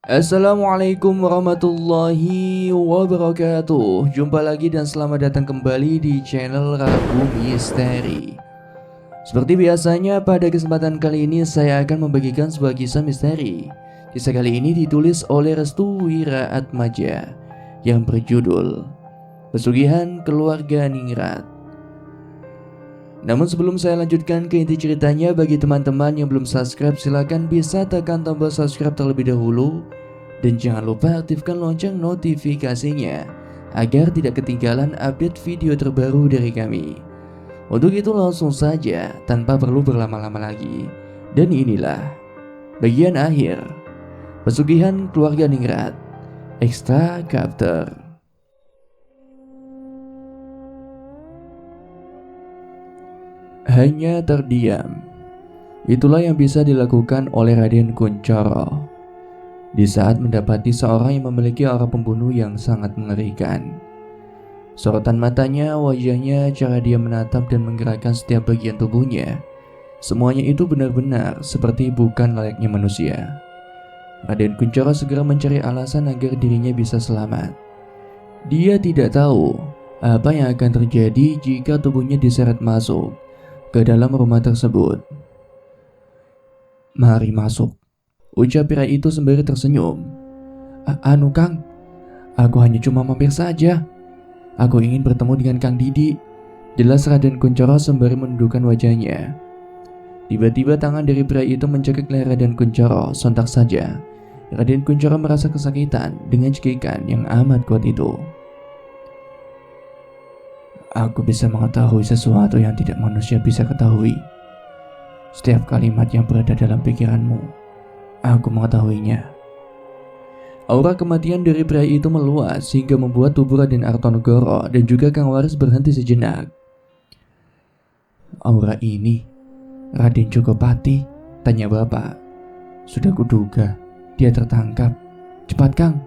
Assalamualaikum warahmatullahi wabarakatuh. Jumpa lagi dan selamat datang kembali di channel Ragu Misteri. Seperti biasanya pada kesempatan kali ini saya akan membagikan sebuah kisah misteri. Kisah kali ini ditulis oleh Restu Wiraatmaja yang berjudul Pesugihan Keluarga Ningrat. Namun sebelum saya lanjutkan ke inti ceritanya, bagi teman-teman yang belum subscribe silahkan bisa tekan tombol subscribe terlebih dahulu. Dan jangan lupa aktifkan lonceng notifikasinya agar tidak ketinggalan update video terbaru dari kami. Untuk itu langsung saja tanpa perlu berlama-lama lagi. Dan inilah bagian akhir Pesugihan Keluarga Ningrat Extra Chapter. Hanya terdiam. Itulah yang bisa dilakukan oleh Raden Kunchoro di saat mendapati seorang yang memiliki aura pembunuh yang sangat mengerikan. Sorotan matanya, wajahnya, cara dia menatap dan menggerakkan setiap bagian tubuhnya, semuanya itu benar-benar seperti bukan layaknya manusia. Raden Kunchoro segera mencari alasan agar dirinya bisa selamat. Dia tidak tahu apa yang akan terjadi jika tubuhnya diseret masuk ke dalam rumah tersebut. "Mari masuk," ucap pria itu sembari tersenyum. Anu Kang, aku hanya cuma mampir saja. Aku ingin bertemu dengan Kang Didi," jelas Raden Kunchoro sembari menundukkan wajahnya. Tiba-tiba tangan dari pria itu mencekik leher Raden Kunchoro. Sontak saja Raden Kunchoro merasa kesakitan dengan cekikan yang amat kuat itu. "Aku bisa mengetahui sesuatu yang tidak manusia bisa ketahui. Setiap kalimat yang berada dalam pikiranmu, aku mengetahuinya." Aura kematian dari pria itu meluas hingga membuat tubuh Raden Artonegoro dan juga Kang Waris berhenti sejenak. "Aura ini Raden Jogopati?" tanya bapak. "Sudah kuduga, dia tertangkap. Cepat Kang,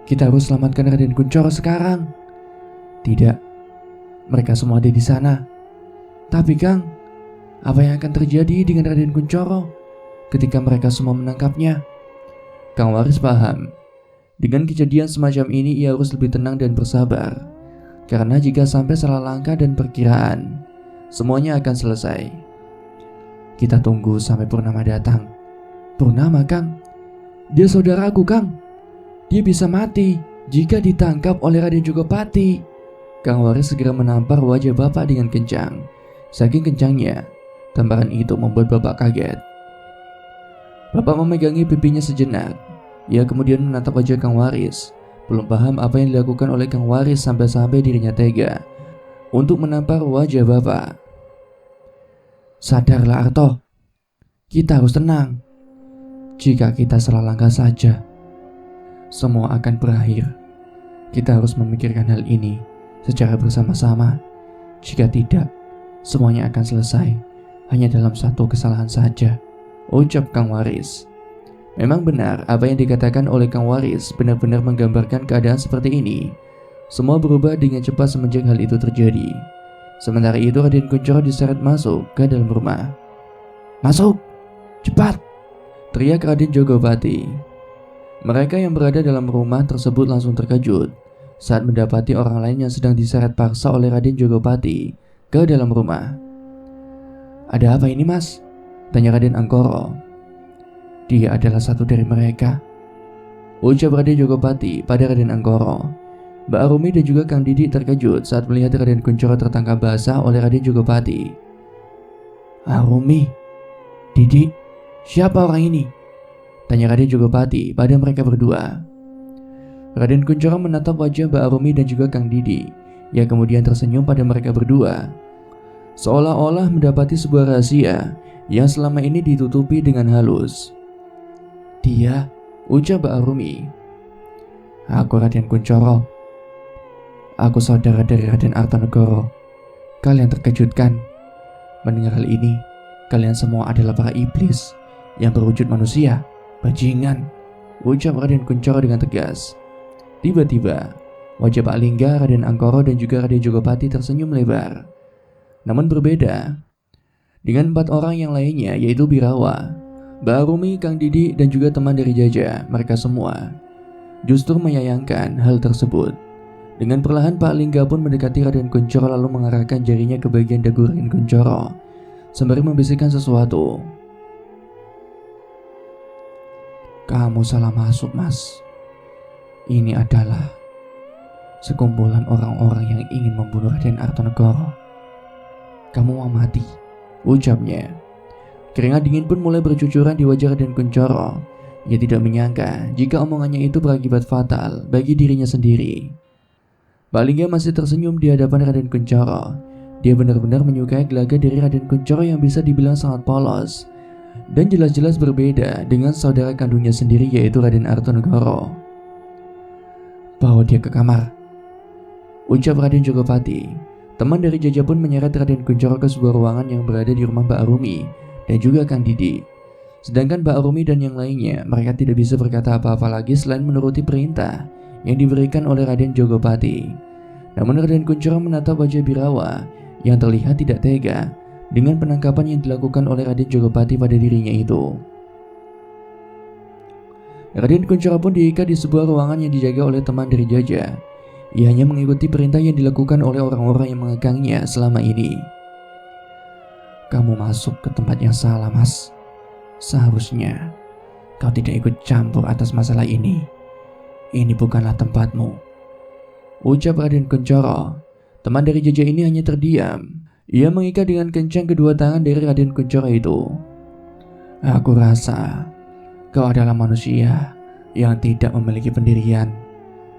kita harus selamatkan Raden Kunchoro sekarang." "Tidak, mereka semua ada di sana." "Tapi Kang, apa yang akan terjadi dengan Raden Kunchoro ketika mereka semua menangkapnya?" Kang Waris paham. Dengan kejadian semacam ini ia harus lebih tenang dan bersabar. Karena jika sampai salah langkah dan perkiraan, semuanya akan selesai. "Kita tunggu sampai Purnama datang." "Purnama Kang? Dia saudaraku Kang. Dia bisa mati jika ditangkap oleh Raden Jogopati." Kang Waris segera menampar wajah bapak dengan kencang. Saking kencangnya, tamparan itu membuat bapak kaget. Bapak memegangi pipinya sejenak. Ia kemudian menatap wajah Kang Waris. Belum paham apa yang dilakukan oleh Kang Waris sampai-sampai dirinya tega untuk menampar wajah bapak. "Sadarlah Arto, kita harus tenang. Jika kita salah langkah saja, semua akan berakhir. Kita harus memikirkan hal ini secara bersama-sama. Jika tidak, semuanya akan selesai hanya dalam satu kesalahan saja," ucap Kang Waris. Memang benar apa yang dikatakan oleh Kang Waris benar-benar menggambarkan keadaan seperti ini. Semua berubah dengan cepat semenjak hal itu terjadi. Sementara itu Raden Kunchoro diseret masuk ke dalam rumah. "Masuk, cepat!" teriak Raden Jogopati. Mereka yang berada dalam rumah tersebut langsung terkejut saat mendapati orang lain yang sedang diseret paksa oleh Raden Jogopati ke dalam rumah. "Ada apa ini Mas?" tanya Raden Angkoro. "Dia adalah satu dari mereka," ucap Raden Jogopati pada Raden Angkoro. Mbak Arumi dan juga Kang Didi terkejut saat melihat Raden Kunchoro tertangkap basah oleh Raden Jogopati. "Arumi, Didi, siapa orang ini?" tanya Raden Jogopati pada mereka berdua. Raden Kunchoro menatap wajah Mbak Arumi dan juga Kang Didi. Ia kemudian tersenyum pada mereka berdua, seolah-olah mendapati sebuah rahasia yang selama ini ditutupi dengan halus. "Dia," ucap Mbak Arumi. "Aku Raden Kunchoro. Aku saudara dari Raden Artonegoro. Kalian terkejutkan mendengar hal ini. Kalian semua adalah para iblis yang berwujud manusia, bajingan," ucap Raden Kunchoro dengan tegas. Tiba-tiba wajah Pak Lingga, Raden Angkoro dan juga Raden Jogopati tersenyum lebar. Namun berbeda dengan 4 orang yang lainnya, yaitu Birawa, Mbak Rumi, Kang Didi, dan juga teman dari Jaja, mereka semua justru menyayangkan hal tersebut. Dengan perlahan Pak Lingga pun mendekati Raden Kunchoro lalu mengarahkan jarinya ke bagian dagu Raden Kunchoro sembari membisikkan sesuatu. "Kamu salah masuk, Mas. Ini adalah sekumpulan orang-orang yang ingin membunuh Raden Artonegoro. Kamu mau mati," ucapnya. Keringat dingin pun mulai bercucuran di wajah Raden Kunchoro. Ia tidak menyangka jika omongannya itu berakibat fatal bagi dirinya sendiri. Pak Lingga masih tersenyum di hadapan Raden Kunchoro. Dia benar-benar menyukai gelagat dari Raden Kunchoro yang bisa dibilang sangat polos dan jelas-jelas berbeda dengan saudara kandungnya sendiri, yaitu Raden Artonegoro. "Bawa dia ke kamar," ucap Raden Jogopati. Teman dari Jaja pun menyeret Raden Kunchoro ke sebuah ruangan yang berada di rumah Mbak Rumi dan juga Kang Didi. Sedangkan Mbak Rumi dan yang lainnya, mereka tidak bisa berkata apa-apa lagi selain menuruti perintah yang diberikan oleh Raden Jogopati. Namun Raden Kunchoro menatap wajah Birawa yang terlihat tidak tega dengan penangkapan yang dilakukan oleh Raden Jogopati pada dirinya itu. Raden Kunchoro pun diikat di sebuah ruangan yang dijaga oleh teman dari Jaja. Ia hanya mengikuti perintah yang dilakukan oleh orang-orang yang mengekangnya selama ini. "Kamu masuk ke tempat yang salah, Mas. Seharusnya kau tidak ikut campur atas masalah ini. Ini bukanlah tempatmu," ucap Raden Kunchoro. Teman dari Jaja ini hanya terdiam. Ia mengikat dengan kencang kedua tangan dari Raden Kunchoro itu. "Aku rasa kau adalah manusia yang tidak memiliki pendirian.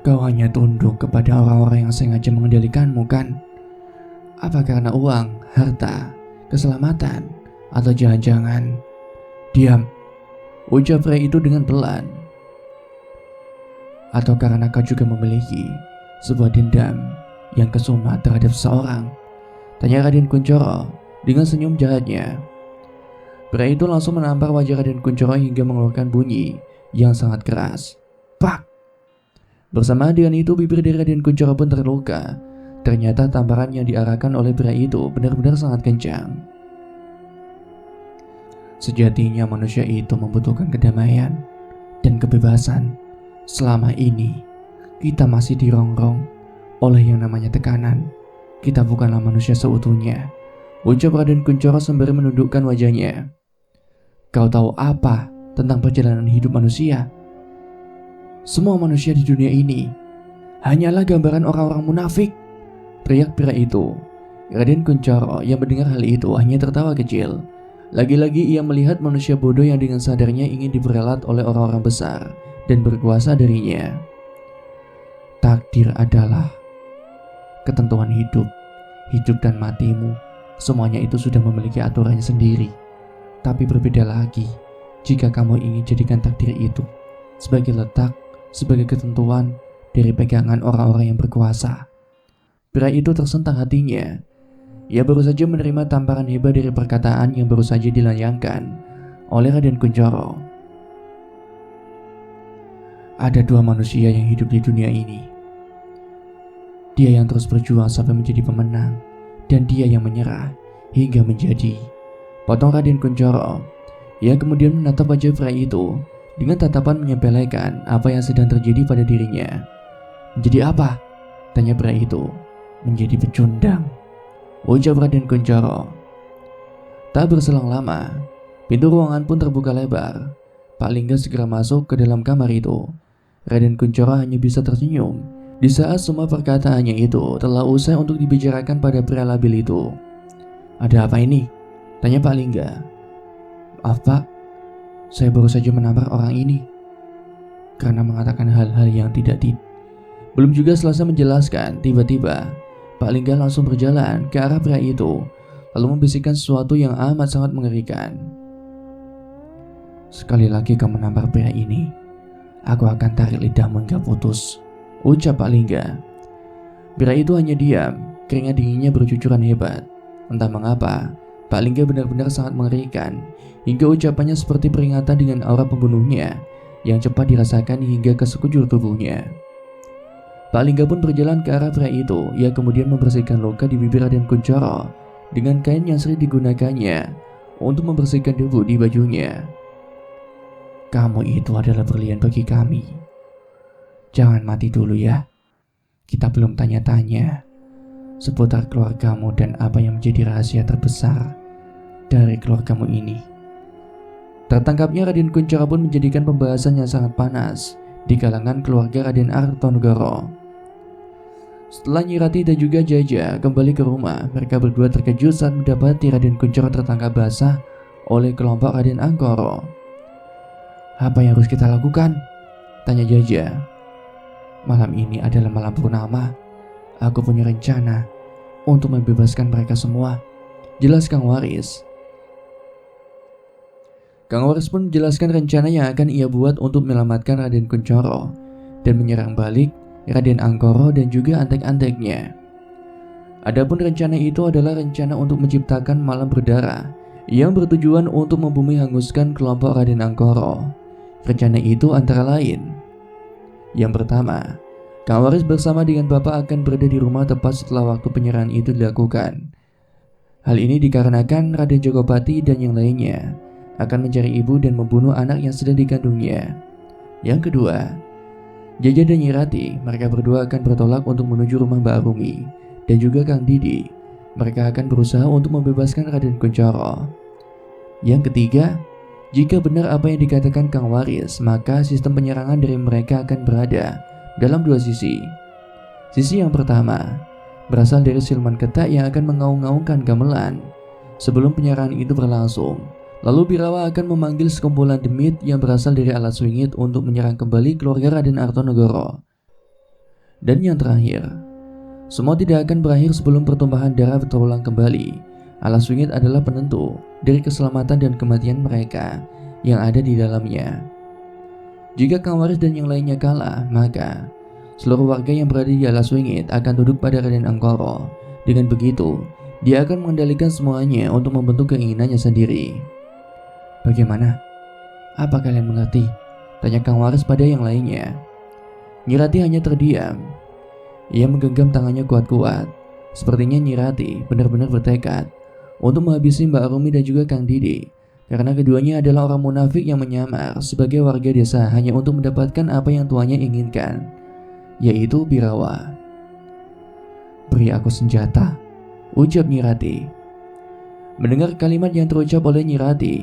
Kau hanya tunduk kepada orang-orang yang sengaja mengendalikanmu, kan? Apa karena uang, harta, keselamatan, atau jangan-jangan..." "Diam," ucap pria itu dengan pelan. "Atau karena kau juga memiliki sebuah dendam yang kesumat terhadap seseorang?" tanya Raden Kunchoro dengan senyum jahatnya. Pria itu langsung menampar wajah Raden Kunchoro hingga mengeluarkan bunyi yang sangat keras. Pak! Bersamaan dengan itu bibir dari Raden Kunchoro pun terluka. Ternyata tamparan yang diarahkan oleh pria itu benar-benar sangat kencang. Sejatinya manusia itu membutuhkan kedamaian dan kebebasan. Selama ini kita masih dirongrong oleh yang namanya tekanan. Kita bukanlah manusia seutuhnya, ucap Raden Kunchoro sembari menundukkan wajahnya. Kau tahu apa tentang perjalanan hidup manusia? Semua manusia di dunia ini hanyalah gambaran orang-orang munafik, teriak pria itu. Raden Kunchoro yang mendengar hal itu hanya tertawa kecil. Lagi-lagi ia melihat manusia bodoh yang dengan sadarnya ingin diperalat oleh orang-orang besar dan berkuasa darinya. Takdir adalah ketentuan hidup. Hidup dan matimu, semuanya itu sudah memiliki aturannya sendiri. Tapi berbeda lagi jika kamu ingin jadikan takdir itu sebagai letak, sebagai ketentuan dari pegangan orang-orang yang berkuasa. Pria itu tersentak hatinya. Ia baru saja menerima tamparan hebat dari perkataan yang baru saja dilayangkan oleh Raden Kunchoro. Ada dua manusia yang hidup di dunia ini. Dia yang terus berjuang sampai menjadi pemenang, dan dia yang menyerah hingga menjadi. Potong Raden Kunchoro. Ia kemudian menatap wajah pria itu dengan tatapan menyepelekan apa yang sedang terjadi pada dirinya. Menjadi apa? Tanya pria itu. Menjadi pecundang, ucap Raden Kunchoro. Tak berselang lama, pintu ruangan pun terbuka lebar. Pak Lingga segera masuk ke dalam kamar itu. Raden Kunchoro hanya bisa tersenyum di saat semua perkataannya itu telah usai untuk dibicarakan pada pria labil itu. Ada apa ini? Tanya Pak Lingga. Maaf Pak, saya baru saja menampar orang ini karena mengatakan hal-hal yang tidak Belum juga selesai menjelaskan, tiba-tiba Pak Lingga langsung berjalan ke arah pria itu lalu membisikkan sesuatu yang amat sangat mengerikan. Sekali lagi kamu menampar pria ini, aku akan tarik lidahmu hingga putus, ucap Pak Lingga. Pria itu hanya diam, keringat dinginnya bercucuran hebat. Entah mengapa, Pak Lingga benar-benar sangat mengerikan, hingga ucapannya seperti peringatan dengan aura pembunuhnya yang cepat dirasakan hingga ke sekujur tubuhnya. Pak Lingga pun berjalan ke arah pria itu. Ia kemudian membersihkan luka di bibir Raden Kunchoro dengan kain yang sering digunakannya untuk membersihkan debu di bajunya. Kamu itu adalah berlian bagi kami. Jangan mati dulu ya. Kita belum tanya-tanya seputar keluargamu dan apa yang menjadi rahasia terbesar dari keluargamu ini. Tertangkapnya Raden Kuncoro pun menjadikan pembahasan yang sangat panas di kalangan keluarga Raden Artonegoro. Setelah Nyi Rati dan juga Jaja kembali ke rumah, mereka berdua terkejut saat mendapati Raden Kuncoro tertangkap basah oleh kelompok Raden Angkoro. "Apa yang harus kita lakukan?" tanya Jaja. "Malam ini adalah malam purnama. Aku punya rencana untuk membebaskan mereka semua," jelas Kang Waris. Kang Waris pun menjelaskan rencana yang akan ia buat untuk menyelamatkan Raden Kuncoro dan menyerang balik Raden Angkoro dan juga antek-anteknya. Adapun rencana itu adalah rencana untuk menciptakan malam berdarah yang bertujuan untuk membumi hanguskan kelompok Raden Angkoro. Rencana itu antara lain: yang pertama, Kang Waris bersama dengan Bapak akan berada di rumah tepat setelah waktu penyerahan itu dilakukan. Hal ini dikarenakan Raden Jogopati dan yang lainnya akan mencari ibu dan membunuh anak yang sedang dikandungnya. Yang kedua, Jaja dan Nyi Rati, mereka berdua akan bertolak untuk menuju rumah Mbak Arumi dan juga Kang Didi. Mereka akan berusaha untuk membebaskan Raden Kuncoro. Yang ketiga, jika benar apa yang dikatakan Kang Waris, maka sistem penyerangan dari mereka akan berada dalam dua sisi. Sisi yang pertama berasal dari siluman ketak yang akan mengaung-ngaungkan gamelan sebelum penyerahan itu berlangsung. Lalu Birawa akan memanggil sekumpulan demit yang berasal dari alas wingit untuk menyerang kembali keluarga Raden Artonegoro. Dan yang terakhir, semua tidak akan berakhir sebelum pertumpahan darah terulang kembali. Alas wingit adalah penentu dari keselamatan dan kematian mereka yang ada di dalamnya. Jika Kang Waris dan yang lainnya kalah, maka seluruh warga yang berada di alas wingit akan tunduk pada Raden Angkoro. Dengan begitu, dia akan mengendalikan semuanya untuk membentuk keinginannya sendiri. "Bagaimana? Apa kalian mengerti?" tanya Kang Waris pada yang lainnya. Nyi Rati hanya terdiam. Ia menggenggam tangannya kuat-kuat. Sepertinya Nyi Rati benar-benar bertekad untuk menghabisi Mbak Arumi dan juga Kang Didi, karena keduanya adalah orang munafik yang menyamar sebagai warga desa hanya untuk mendapatkan apa yang tuannya inginkan, yaitu Birawa. "Beri aku senjata," ucap Nyi Rati. Mendengar kalimat yang terucap oleh Nyi Rati,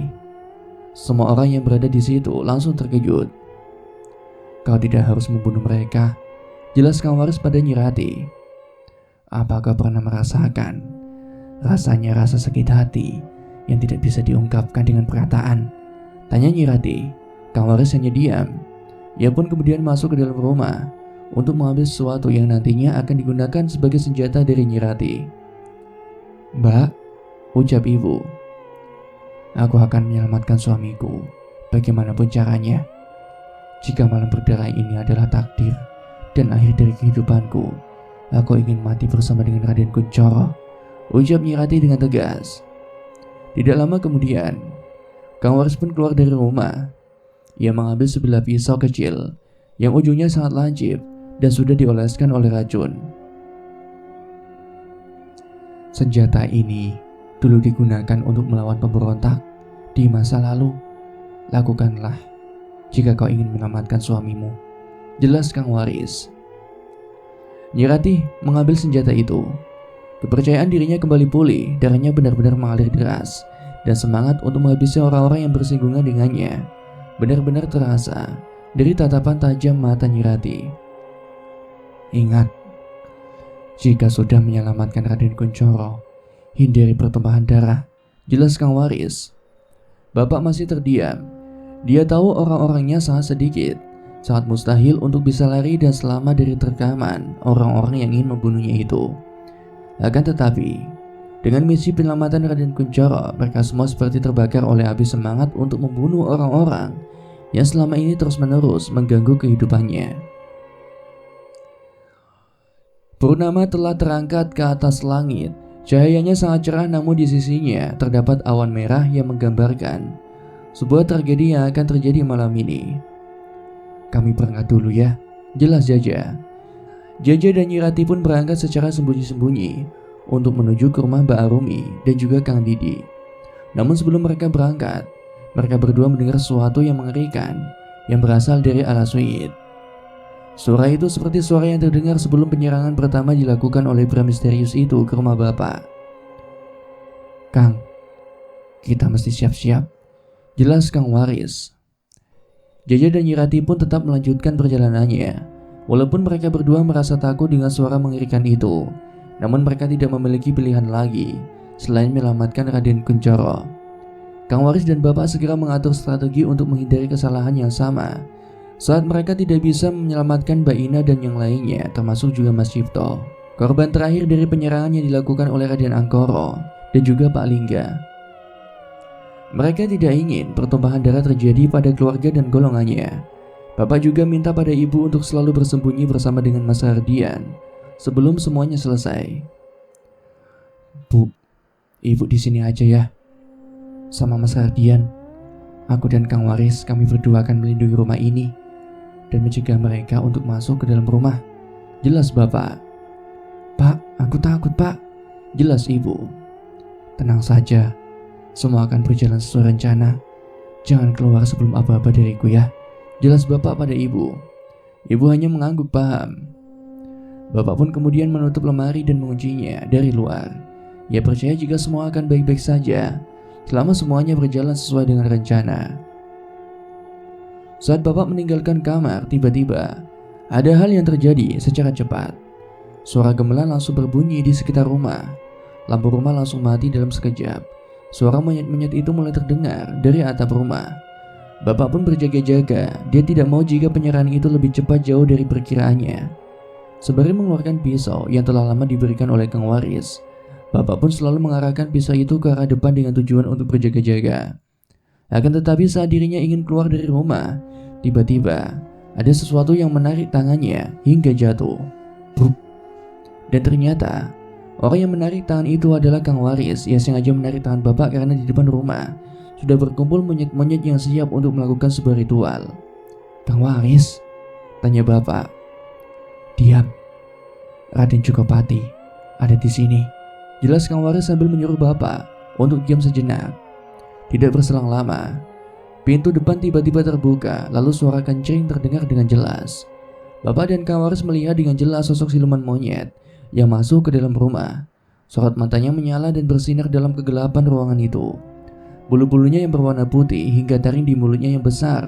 semua orang yang berada di situ langsung terkejut. "Kau tidak harus membunuh mereka," jelas Kang Waris pada Nyi Rati. "Apa kau pernah merasakan rasanya rasa sakit hati yang tidak bisa diungkapkan dengan perkataan?" tanya Nyi Rati. Kang Waris hanya diam. Ia pun kemudian masuk ke dalam rumah untuk mengambil sesuatu yang nantinya akan digunakan sebagai senjata dari Nyi Rati. "Mbak," ucap ibu, "aku akan menyelamatkan suamiku bagaimanapun caranya. Jika malam berdarah ini adalah takdir dan akhir dari kehidupanku, aku ingin mati bersama dengan Raden Kuncoro," ucap Nyi Rati dengan tegas. Tidak lama kemudian, Kang Waris pun keluar dari rumah. Ia mengambil sebilah pisau kecil yang ujungnya sangat lancip dan sudah dioleskan oleh racun. "Senjata ini dulu digunakan untuk melawan pemberontak di masa lalu. Lakukanlah jika kau ingin menyelamatkan suamimu," jelas Kang Waris. Nyi Rati mengambil senjata itu. Kepercayaan dirinya kembali pulih, darahnya benar-benar mengalir deras, dan semangat untuk menghabisi orang-orang yang bersinggungan dengannya benar-benar terasa dari tatapan tajam mata Nyi Rati. "Ingat, jika sudah menyelamatkan Raden Kuncoro, hindari pertumpahan darah," jelas Kang Waris. Bapak masih terdiam. Dia tahu orang-orangnya sangat sedikit, sangat mustahil untuk bisa lari dan selamat dari terkaman orang-orang yang ingin membunuhnya itu. Akan tetapi, dengan misi penyelamatan Raden Kuncoro, mereka semua seperti terbakar oleh api semangat untuk membunuh orang-orang yang selama ini terus-menerus mengganggu kehidupannya. Purnama telah terangkat ke atas langit. Cahayanya sangat cerah, namun di sisinya terdapat awan merah yang menggambarkan sebuah tragedi yang akan terjadi malam ini. "Kami berangkat dulu ya," jelas Jaja. Jaja dan Nyi Rati pun berangkat secara sembunyi-sembunyi untuk menuju ke rumah Mbak Arumi dan juga Kang Didi. Namun sebelum mereka berangkat, mereka berdua mendengar sesuatu yang mengerikan yang berasal dari alas suite. Suara itu seperti suara yang terdengar sebelum penyerangan pertama dilakukan oleh pria misterius itu ke rumah Bapak. "Kang, kita mesti siap-siap," jelas Kang Waris. Jaja dan Nyirati pun tetap melanjutkan perjalanannya. Walaupun mereka berdua merasa takut dengan suara mengerikan itu, namun mereka tidak memiliki pilihan lagi selain menyelamatkan Raden Kuncoro. Kang Waris dan Bapak segera mengatur strategi untuk menghindari kesalahan yang sama saat mereka tidak bisa menyelamatkan Mbak Ina dan yang lainnya, termasuk juga Mas Cipto, korban terakhir dari penyerangan yang dilakukan oleh Raden Angkoro dan juga Pak Lingga. Mereka tidak ingin pertumpahan darah terjadi pada keluarga dan golongannya. Bapak juga minta pada ibu untuk selalu bersembunyi bersama dengan Mas Hardian sebelum semuanya selesai. "Bu, ibu di sini aja ya, sama Mas Hardian. Aku dan Kang Waris, kami berdua akan melindungi rumah ini dan mencegah mereka untuk masuk ke dalam rumah," jelas Bapak. "Pak, aku takut Pak," jelas Ibu. "Tenang saja, semua akan berjalan sesuai rencana. Jangan keluar sebelum apa-apa dariku ya," jelas Bapak pada Ibu. Ibu hanya mengangguk paham. Bapak pun kemudian menutup lemari dan menguncinya dari luar. Ia percaya jika semua akan baik-baik saja selama semuanya berjalan sesuai dengan rencana. Saat Bapak meninggalkan kamar, tiba-tiba ada hal yang terjadi secara cepat. Suara gamelan langsung berbunyi di sekitar rumah. Lampu rumah langsung mati dalam sekejap. Suara monyet-monyet itu mulai terdengar dari atap rumah. Bapak pun berjaga-jaga. Dia tidak mau jika penyerahan itu lebih cepat jauh dari perkiraannya. Sembari mengeluarkan pisau yang telah lama diberikan oleh Kang Waris, Bapak pun selalu mengarahkan pisau itu ke arah depan dengan tujuan untuk berjaga-jaga. Akan tetapi saat dirinya ingin keluar dari rumah, tiba-tiba ada sesuatu yang menarik tangannya hingga jatuh. Bruk. Dan ternyata orang yang menarik tangan itu adalah Kang Waris. Ia sengaja menarik tangan Bapak karena di depan rumah sudah berkumpul monyet-monyet yang siap untuk melakukan sebuah ritual. "Kang Waris?" tanya Bapak. "Diam, Raden Jogopati ada di sini," jelas Kang Waris sambil menyuruh Bapak untuk diam sejenak. Tidak berselang lama, pintu depan tiba-tiba terbuka, lalu suara kencing terdengar dengan jelas. Bapak dan Kang Waris melihat dengan jelas sosok siluman monyet yang masuk ke dalam rumah. Sorot matanya menyala dan bersinar dalam kegelapan ruangan itu. Bulu-bulunya yang berwarna putih hingga taring di mulutnya yang besar,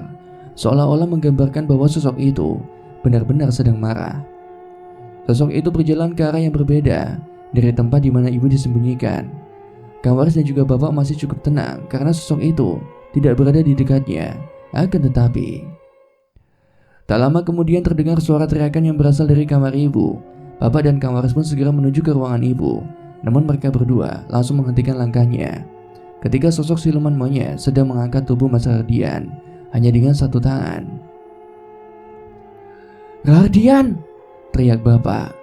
seolah-olah menggambarkan bahwa sosok itu benar-benar sedang marah. Sosok itu berjalan ke arah yang berbeda dari tempat di mana ibu disembunyikan. Kang Waris dan juga Bapak masih cukup tenang karena sosok itu tidak berada di dekatnya. Akan tetapi, tak lama kemudian terdengar suara teriakan yang berasal dari kamar ibu. Bapak dan Kang Waris pun segera menuju ke ruangan ibu. Namun mereka berdua langsung menghentikan langkahnya ketika sosok siluman monyet sedang mengangkat tubuh Mas Hardian hanya dengan satu tangan. "Hardian!" teriak Bapak.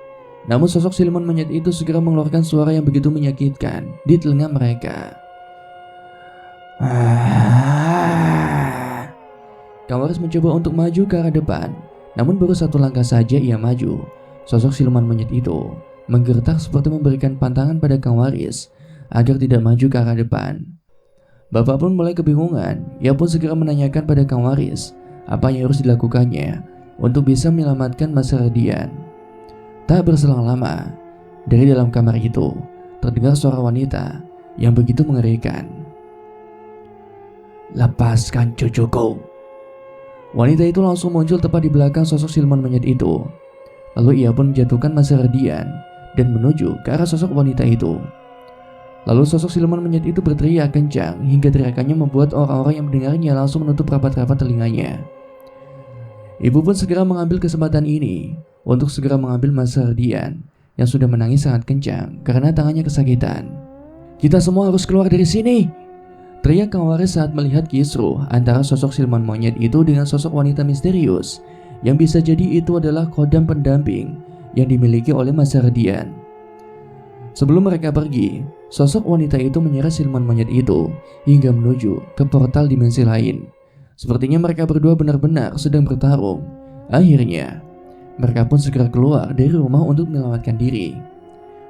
Namun sosok siluman monyet itu segera mengeluarkan suara yang begitu menyakitkan di telinga mereka. Kang Waris mencoba untuk maju ke arah depan, namun baru satu langkah saja ia maju. Sosok siluman monyet itu menggertak seperti memberikan pantangan pada Kang Waris agar tidak maju ke arah depan. Bapak pun mulai kebingungan. Ia pun segera menanyakan pada Kang Waris apa yang harus dilakukannya untuk bisa menyelamatkan Mas Hardian. Tak berselang lama, dari dalam kamar itu terdengar suara wanita yang begitu mengerikan. "Lepaskan cucuku!" Wanita itu langsung muncul tepat di belakang sosok siluman monyet itu. Lalu ia pun menjatuhkan Mas Hardian dan menuju ke arah sosok wanita itu. Lalu sosok siluman monyet itu berteriak kencang hingga teriakannya membuat orang-orang yang mendengarnya langsung menutup rapat-rapat telinganya. Ibu pun segera mengambil kesempatan ini untuk segera mengambil Mas Hardian yang sudah menangis sangat kencang karena tangannya kesakitan. "Kita semua harus keluar dari sini!" teriak Kang Waris saat melihat kisruh antara sosok siluman monyet itu dengan sosok wanita misterius yang bisa jadi itu adalah kodam pendamping yang dimiliki oleh Mas Hardian. Sebelum mereka pergi, sosok wanita itu menyeret siluman monyet itu hingga menuju ke portal dimensi lain. Sepertinya mereka berdua benar-benar sedang bertarung. Akhirnya, mereka pun segera keluar dari rumah untuk menyelamatkan diri.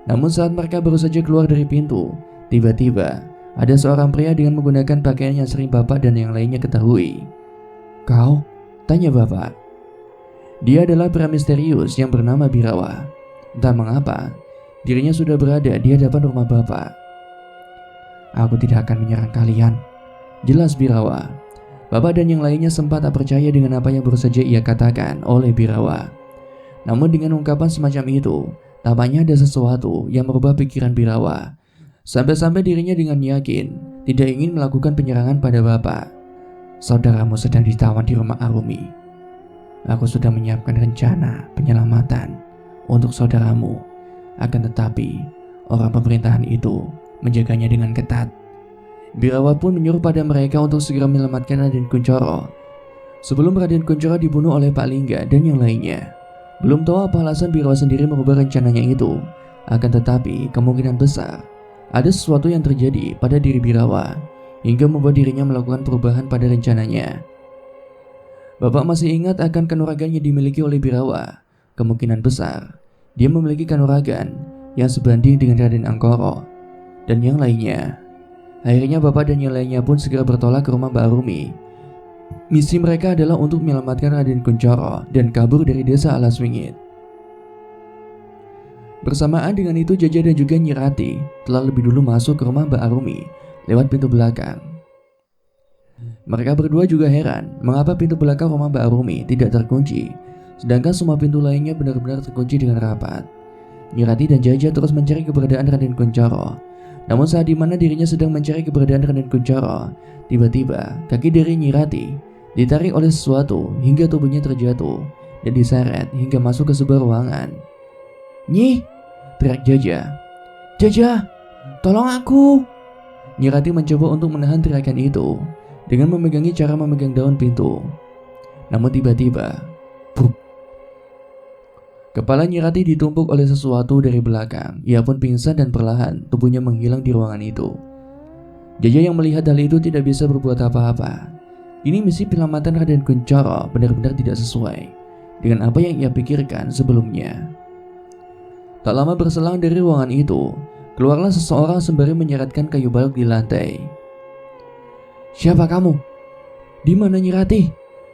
Namun saat mereka baru saja keluar dari pintu, tiba-tiba ada seorang pria dengan menggunakan pakaian yang sering bapak dan yang lainnya ketahui. "Kau?" tanya bapak. Dia adalah pria misterius yang bernama Birawa. Entah mengapa, dirinya sudah berada di hadapan rumah bapak. "Aku tidak akan menyerang kalian," jelas Birawa. Bapak dan yang lainnya sempat tak percaya dengan apa yang baru saja ia katakan oleh Birawa. Namun dengan ungkapan semacam itu, tampaknya ada sesuatu yang merubah pikiran Birawa. Sampai-sampai dirinya dengan yakin tidak ingin melakukan penyerangan pada bapak. "Saudaramu sedang ditawan di rumah Arumi. Aku sudah menyiapkan rencana penyelamatan untuk saudaramu. Akan tetapi, orang pemerintahan itu menjaganya dengan ketat." Birawa pun menyuruh pada mereka untuk segera menyelamatkan Raden Kuncoro sebelum Raden Kuncoro dibunuh oleh Pak Lingga dan yang lainnya. Belum tahu apa alasan Birawa sendiri merubah rencananya itu. Akan tetapi, kemungkinan besar ada sesuatu yang terjadi pada diri Birawa hingga membuat dirinya melakukan perubahan pada rencananya. Bapak masih ingat akan kanuragan yang dimiliki oleh Birawa. Kemungkinan besar dia memiliki kanuragan yang sebanding dengan Raden Angkoro dan yang lainnya. Akhirnya bapak dan yang lainnya pun segera bertolak ke rumah Mbak Arumi. Misi mereka adalah untuk menyelamatkan Raden Kuncoro dan kabur dari desa Alaswingit. Bersamaan dengan itu, Jaja dan juga Nyi Rati telah lebih dulu masuk ke rumah Mbak Arumi lewat pintu belakang. Mereka berdua juga heran mengapa pintu belakang rumah Mbak Arumi tidak terkunci, sedangkan semua pintu lainnya benar-benar terkunci dengan rapat. Nyi Rati dan Jaja terus mencari keberadaan Raden Kuncoro. Namun saat dimana dirinya sedang mencari keberadaan Raden Kuncoro, tiba-tiba kaki dari Nyi Rati ditarik oleh sesuatu hingga tubuhnya terjatuh dan diseret hingga masuk ke sebuah ruangan. "Nyi!" teriak Jaja. "Jaja, tolong aku!" Nyi Rati mencoba untuk menahan teriakan itu dengan memegangi cara memegang daun pintu. Namun tiba-tiba, bruk. Kepala Nyi Rati ditumpuk oleh sesuatu dari belakang. Ia pun pingsan dan perlahan tubuhnya menghilang di ruangan itu. Jaja yang melihat hal itu tidak bisa berbuat apa-apa. Ini misi penyelamatan Raden Kuncoro benar-benar tidak sesuai dengan apa yang ia pikirkan sebelumnya. Tak lama berselang dari ruangan itu, keluarlah seseorang sembari menyeretkan kayu balok di lantai. "Siapa kamu? Di mana Nyi Rati?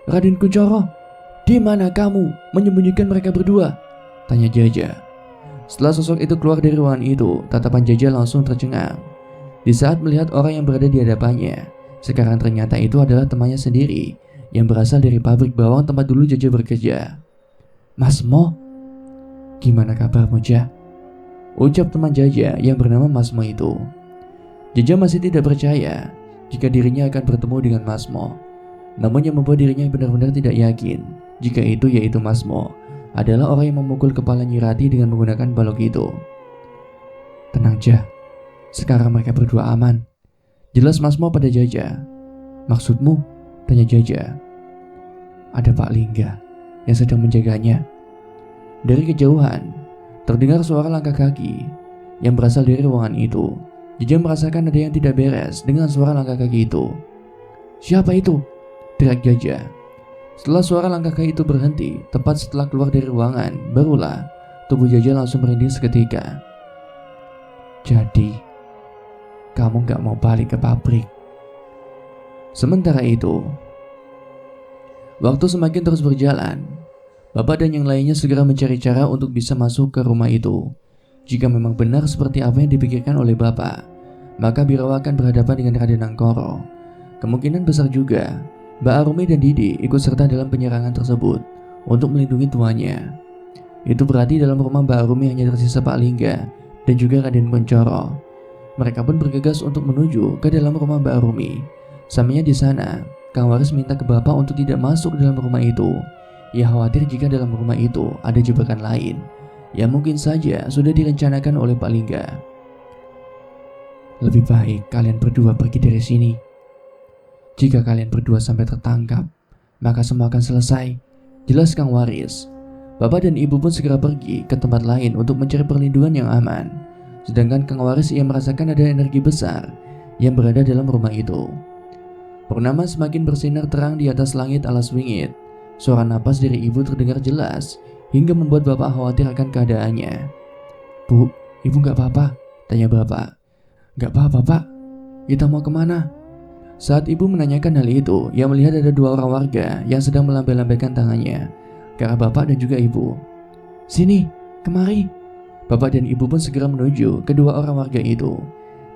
Raden Kuncoro? Di mana kamu menyembunyikan mereka berdua?" tanya Jaja. Setelah sosok itu keluar dari ruangan itu, tatapan Jaja langsung tercengang. Di saat melihat orang yang berada di hadapannya, sekarang ternyata itu adalah temannya sendiri yang berasal dari pabrik bawang tempat dulu Jaja bekerja. "Mas Mo, gimana kabarmu, Ja?" ucap teman Jaja yang bernama Mas Mo itu. Jaja masih tidak percaya jika dirinya akan bertemu dengan Mas Mo. Namun yang membuat dirinya benar-benar tidak yakin jika itu yaitu Mas Mo adalah orang yang memukul kepala Nyi Rati dengan menggunakan balok itu. "Tenang, Ja, sekarang mereka berdua aman," jelas Mas Mo pada Jaja. "Maksudmu?" tanya Jaja. "Ada Pak Lingga yang sedang menjaganya." Dari kejauhan terdengar suara langkah kaki yang berasal dari ruangan itu. Jaja merasakan ada yang tidak beres dengan suara langkah kaki itu. "Siapa itu?" teriak Jaja. Setelah suara langkah kaki itu berhenti, tepat setelah keluar dari ruangan, barulah tubuh Jaja langsung merinding seketika. "Jadi, kamu gak mau balik ke pabrik?" Sementara itu, waktu semakin terus berjalan. Bapak dan yang lainnya segera mencari cara untuk bisa masuk ke rumah itu. Jika memang benar seperti apa yang dipikirkan oleh Bapak, maka Birawa akan berhadapan dengan Raden Angkoro. Kemungkinan besar juga Mbak Arumi dan Didi ikut serta dalam penyerangan tersebut untuk melindungi tuannya. Itu berarti dalam rumah Mbak Arumi hanya tersisa Pak Lingga dan juga Raden Kuncoro. Mereka pun bergegas untuk menuju ke dalam rumah Mbak Arumi. Sampainya di sana, Kang Waris minta ke Bapak untuk tidak masuk ke dalam rumah itu. Ia khawatir jika dalam rumah itu ada jebakan lain yang mungkin saja sudah direncanakan oleh Pak Lingga. "Lebih baik kalian berdua pergi dari sini. Jika kalian berdua sampai tertangkap, maka semua akan selesai," jelas Kang Waris. Bapak dan Ibu pun segera pergi ke tempat lain untuk mencari perlindungan yang aman. Sedangkan Kang Waris ia merasakan ada energi besar yang berada dalam rumah itu. Purnama semakin bersinar terang di atas langit Alaswingit. Suara napas dari Ibu terdengar jelas hingga membuat Bapak khawatir akan keadaannya. "Bu, Ibu gak apa-apa?" tanya Bapak. "Gak apa-apa, Pak. Kita mau kemana?" Saat ibu menanyakan hal itu, ia melihat ada dua orang warga yang sedang melambai-lambaikan tangannya ke arah bapak dan juga ibu. "Sini, kemari." Bapak dan ibu pun segera menuju kedua orang warga itu.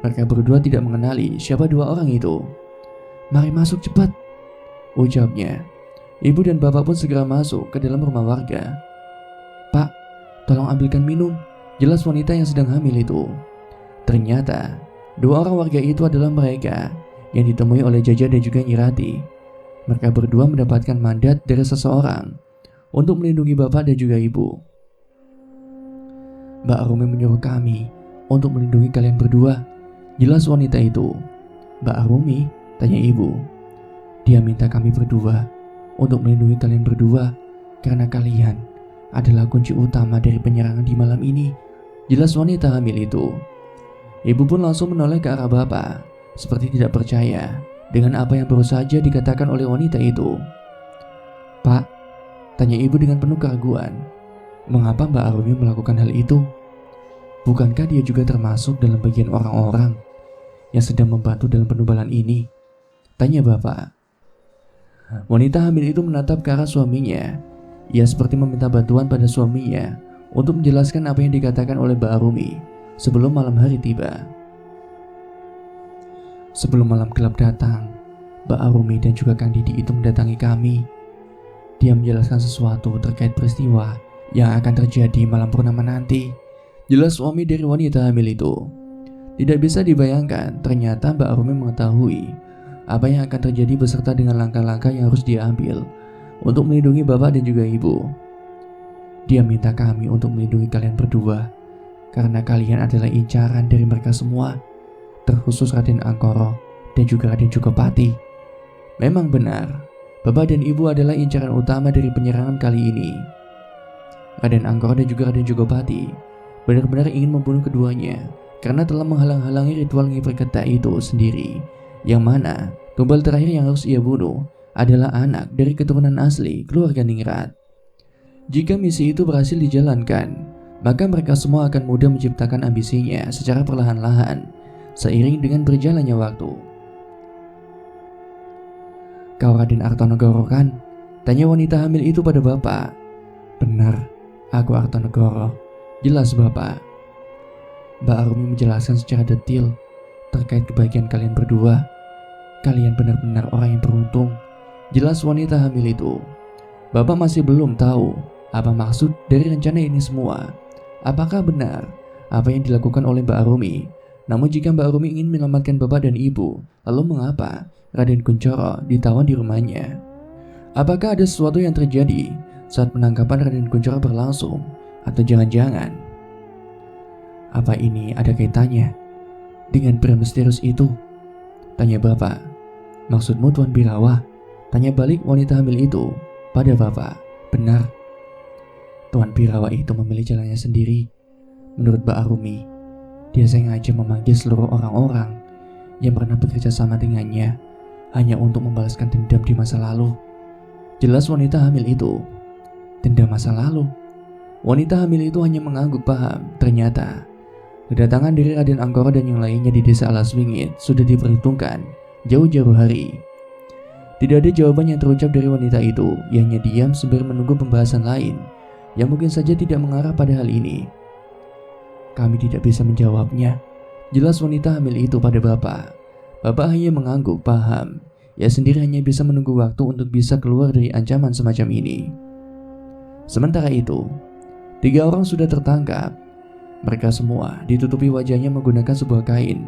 Mereka berdua tidak mengenali siapa dua orang itu. "Mari masuk cepat," ucapnya. Ibu dan bapak pun segera masuk ke dalam rumah warga. "Pak, tolong ambilkan minum," jelas wanita yang sedang hamil itu. Ternyata dua orang warga itu adalah mereka yang ditemui oleh Jaja dan juga Nyirati. Mereka berdua mendapatkan mandat dari seseorang untuk melindungi bapak dan juga ibu. "Mbak Arumi menyuruh kami untuk melindungi kalian berdua," jelas wanita itu. "Mbak Arumi?" tanya ibu. "Dia minta kami berdua untuk melindungi kalian berdua karena kalian adalah kunci utama dari penyerangan di malam ini," jelas wanita hamil itu. Ibu pun langsung menoleh ke arah bapak, seperti tidak percaya dengan apa yang baru saja dikatakan oleh wanita itu. "Pak," tanya ibu dengan penuh keraguan, "mengapa Mbak Arumi melakukan hal itu? Bukankah dia juga termasuk dalam bagian orang-orang yang sedang membantu dalam penubalan ini?" tanya bapak. Wanita hamil itu menatap ke arah suaminya. Ia seperti meminta bantuan pada suaminya untuk menjelaskan apa yang dikatakan oleh Mbak Arumi sebelum malam hari tiba. "Sebelum malam gelap datang, Mbak Arumi dan juga Kang Didi itu mendatangi kami. Dia menjelaskan sesuatu terkait peristiwa yang akan terjadi malam purnama nanti," jelas suami dari wanita hamil itu. Tidak bisa dibayangkan, ternyata Mbak Arumi mengetahui apa yang akan terjadi beserta dengan langkah-langkah yang harus dia ambil untuk melindungi bapak dan juga ibu. "Dia minta kami untuk melindungi kalian berdua karena kalian adalah incaran dari mereka semua, terkhusus Raden Angkoro dan juga Raden Jogopati." Memang benar, bapak dan ibu adalah incaran utama dari penyerangan kali ini. Raden Angkoro dan juga Raden Jogopati benar-benar ingin membunuh keduanya karena telah menghalang-halangi ritual Ngipriketa itu sendiri, yang mana tumbal terakhir yang harus ia bunuh adalah anak dari keturunan asli keluarga Ningrat. Jika misi itu berhasil dijalankan, maka mereka semua akan mudah menciptakan ambisinya secara perlahan-lahan seiring dengan berjalannya waktu. "Kau Raden Artonegoro kan?" tanya wanita hamil itu pada bapak. "Benar, aku Artonegoro," jelas bapak. Mbak Arumi menjelaskan secara detail terkait kebahagiaan kalian berdua. "Kalian benar-benar orang yang beruntung," jelas wanita hamil itu. Bapak masih belum tahu apa maksud dari rencana ini semua. Apakah benar apa yang dilakukan oleh Mbak Arumi? Namun jika Mbak Arumi ingin menyelamatkan bapak dan ibu, lalu mengapa Raden Kunchoro ditawan di rumahnya? Apakah ada sesuatu yang terjadi saat penangkapan Raden Kunchoro berlangsung? Atau jangan-jangan apa ini ada kaitannya dengan pria misterius itu? Tanya bapak. "Maksudmu Tuan Birawa?" tanya balik wanita hamil itu pada bapak. "Benar, Tuan Birawa itu memilih jalannya sendiri. Menurut Mbak Arumi, dia sengaja memanggil seluruh orang-orang yang pernah bekerja sama dengannya hanya untuk membalaskan dendam di masa lalu," jelas wanita hamil itu. Dendam masa lalu? Wanita hamil itu hanya mengangguk paham. Ternyata kedatangan dari Raden Angkoro dan yang lainnya di desa Alaswingit sudah diperhitungkan jauh-jauh hari. Tidak ada jawaban yang terucap dari wanita itu. Ia hanya diam sembari menunggu pembahasan lain yang mungkin saja tidak mengarah pada hal ini. "Kami tidak bisa menjawabnya," jelas wanita hamil itu pada bapak. Bapak hanya mengangguk paham. Ia sendiri hanya bisa menunggu waktu untuk bisa keluar dari ancaman semacam ini. Sementara itu, 3 orang sudah tertangkap. Mereka semua ditutupi wajahnya menggunakan sebuah kain.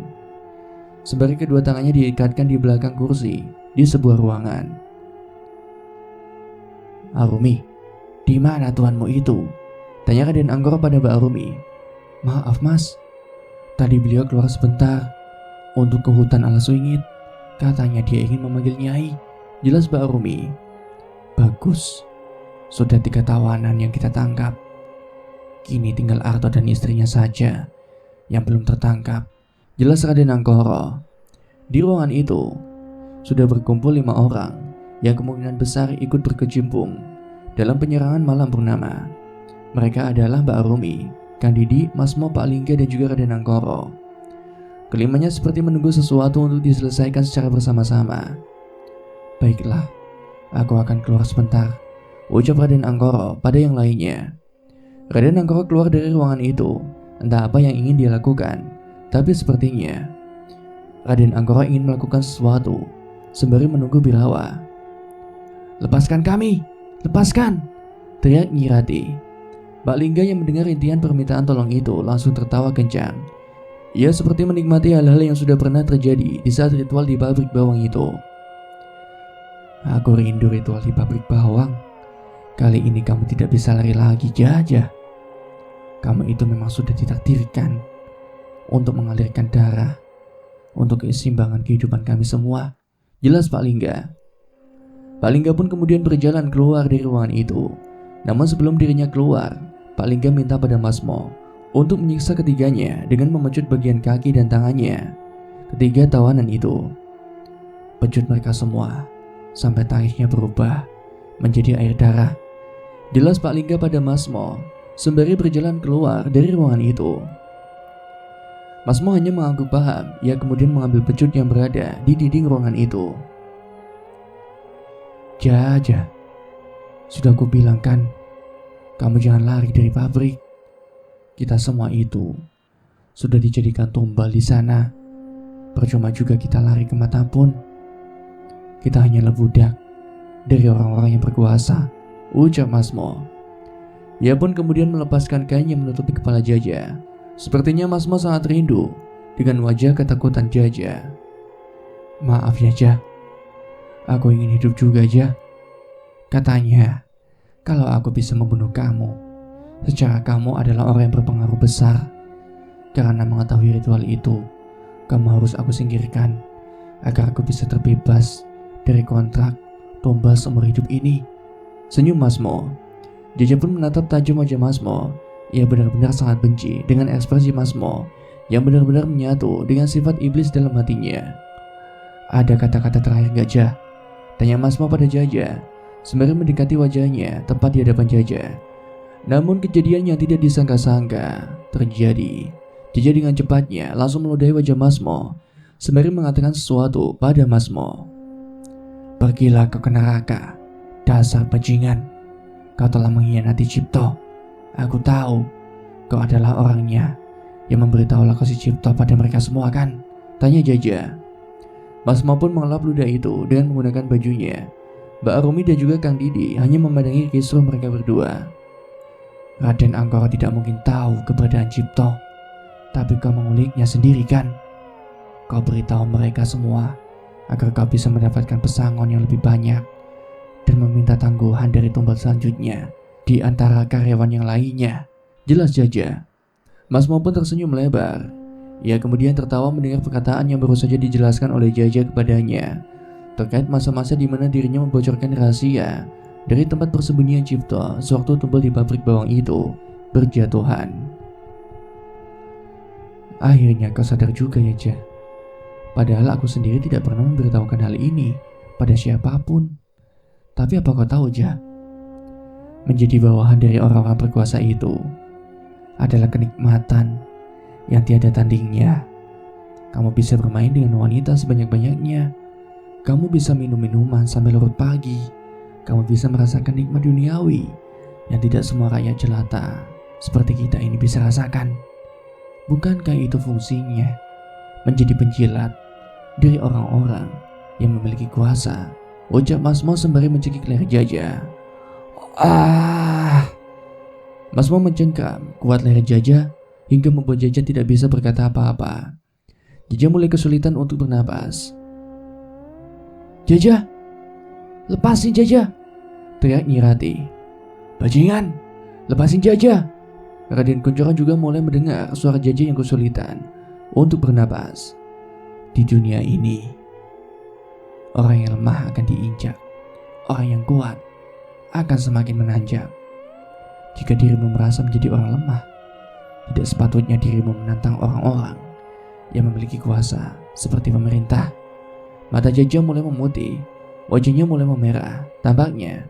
Sembari kedua tangannya diikatkan di belakang kursi di sebuah ruangan. "Arumi, di mana tuanmu itu?" tanya Raden Angkoro pada Mbak Arumi. "Maaf mas, tadi beliau keluar sebentar untuk ke hutan Alaswingit. Katanya dia ingin memanggil Nyai," jelas Mbak Arumi. "Bagus, sudah 3 tawanan yang kita tangkap. Kini tinggal Arto dan istrinya saja yang belum tertangkap," jelas Raden Angkoro. Di ruangan itu sudah berkumpul 5 orang yang kemungkinan besar ikut berkecimpung dalam penyerangan malam purnama. Mereka adalah Mbak Arumi, Kang Didi, Mas Mo, Pak Lingga dan juga Raden Angkoro. Kelimanya seperti menunggu sesuatu untuk diselesaikan secara bersama-sama. Baiklah, aku akan keluar sebentar, ucap Raden Anggoro pada yang lainnya. Raden Anggoro keluar dari ruangan itu. Entah apa yang ingin dia lakukan, tapi sepertinya Raden Anggoro ingin melakukan sesuatu sembari menunggu Birawa. "Lepaskan kami! Lepaskan!" teriak Nyi Rati. Mbak Lingga yang mendengar rintihan permintaan tolong itu langsung tertawa kencang. Ia seperti menikmati hal-hal yang sudah pernah terjadi di saat ritual di pabrik bawang itu. "Aku rindu ritual di pabrik bawang. Kali ini kamu tidak bisa lari lagi, Jaja. Kamu itu memang sudah ditakdirkan untuk mengalirkan darah untuk keseimbangan kehidupan kami semua," jelas Pak Lingga. Pak Lingga pun kemudian berjalan keluar dari ruangan itu. Namun sebelum dirinya keluar, Pak Lingga minta pada Mas Mo untuk menyiksa ketiganya dengan memecut bagian kaki dan tangannya. Ketiga tawanan itu. Pecut mereka semua sampai tangisnya berubah menjadi air darah, jelas Pak Lingga pada Mas Mo sembari berjalan keluar dari ruangan itu. Mas Mo hanya mengangguk paham. Ia kemudian mengambil pecut yang berada di dinding ruangan itu. "Jaja, sudah kubilang kan, kamu jangan lari dari pabrik. Kita semua itu sudah dijadikan tumbal di sana. Percuma juga kita lari kemanapun. Kita hanyalah budak dari orang-orang yang berkuasa," ucap Mas Mo. Ia pun kemudian melepaskan kain yang menutupi kepala Jaja. Sepertinya Mas Mo sangat rindu dengan wajah ketakutan Jaja. "Maaf Jaja, aku ingin hidup juga, Ja. Katanya, kalau aku bisa membunuh kamu, secara kamu adalah orang yang berpengaruh besar. Karena mengetahui ritual itu, kamu harus aku singkirkan agar aku bisa terbebas dari kontrak tumbal seumur hidup ini," senyum Mas Mo. Jaja pun menatap tajam wajah Mas Mo. Ia benar-benar sangat benci dengan ekspresi Mas Mo yang benar-benar menyatu dengan sifat iblis dalam hatinya. "Ada kata-kata terakhir gak, Ja?" tanya Mas Mo pada Jaja sembari mendekati wajahnya tepat di hadapan Jaja. Namun kejadian yang tidak disangka-sangka terjadi. Jaja dengan cepatnya langsung meludahi wajah Mas Mo sembari mengatakan sesuatu pada Mas Mo. "Pergilah ke neraka, dasar bajingan. Kau telah mengkhianati Cipto. Aku tahu kau adalah orangnya yang memberitahu laku si Cipto pada mereka semua kan?" tanya Jaja. Mas Mo pun mengelap ludah itu dengan menggunakan bajunya. Mbak Arumi dan juga Kang Didi hanya memandangi kisruh mereka berdua. "Raden Anggoro tidak mungkin tahu keberadaan Cipto, tapi kau menguliknya sendiri kan? Kau beritahu mereka semua agar kau bisa mendapatkan pesangon yang lebih banyak dan meminta tangguhan dari tumbal selanjutnya di antara karyawan yang lainnya," jelas Jaja. Mas Mo pun tersenyum lebar. Ia kemudian tertawa mendengar perkataan yang baru saja dijelaskan oleh Jaja kepadanya terkait masa-masa di mana dirinya membocorkan rahasia dari tempat persembunyian Cipto sewaktu tumbal di pabrik bawang itu berjatuhan. "Akhirnya kau sadar juga ya, Ja. Padahal aku sendiri tidak pernah memberitahukan hal ini pada siapapun. Tapi apa kau tahu, Ja? Menjadi bawahan dari orang-orang berkuasa itu adalah kenikmatan yang tiada tandingnya. Kamu bisa bermain dengan wanita sebanyak-banyaknya. Kamu bisa minum minuman sampai larut pagi. Kamu bisa merasakan nikmat duniawi yang tidak semua rakyat jelata seperti kita ini bisa rasakan. Bukankah itu fungsinya? Menjadi penjilat dari orang-orang yang memiliki kuasa," ucap Mas Mo sembari mencekik leher Jaja. Mas Mo mencengkram kuat leher Jaja hingga membuat Jaja tidak bisa berkata apa-apa. Jaja mulai kesulitan untuk bernapas. "Jaja, lepasin Jaja!" teriak Nyi Rati. "Bajingan, lepasin Jaja!" Raden Kunchoro juga mulai mendengar suara Jaja yang kesulitan untuk bernapas. Di dunia ini, orang yang lemah akan diinjak, orang yang kuat akan semakin menanjak. Jika dirimu merasa menjadi orang lemah, tidak sepatutnya dirimu menantang orang-orang yang memiliki kuasa seperti pemerintah. Mata Jaja mulai memutih, wajahnya mulai memerah. Tampaknya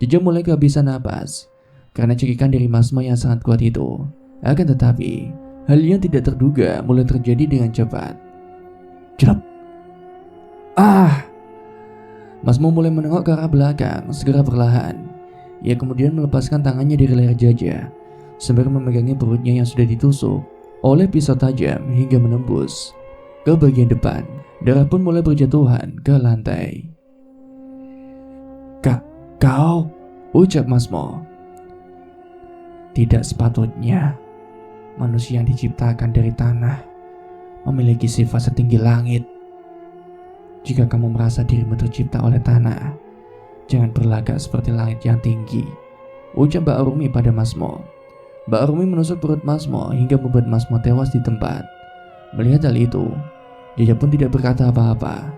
Jaja mulai kehabisan napas karena cekikan dari Mas Mo yang sangat kuat itu. Akan tetapi Hal yang tidak terduga mulai terjadi dengan cepat. Jelap. Masmo mulai menengok ke arah belakang, segera perlahan. Ia kemudian melepaskan tangannya dari leher Jaja, sambil memegangi perutnya yang sudah ditusuk oleh pisau tajam hingga menembus ke bagian depan. Darah pun mulai berjatuhan ke lantai. Kau, ucap Masmo. Tidak sepatutnya manusia yang diciptakan dari tanah memiliki sifat setinggi langit. Jika kamu merasa dirimu tercipta oleh tanah, jangan berlagak seperti langit yang tinggi, ucap Mbak Arumi pada Masmo. Mbak Arumi menusuk perut Masmo hingga membuat Masmo tewas di tempat. Melihat hal itu, Jaja pun tidak berkata apa-apa.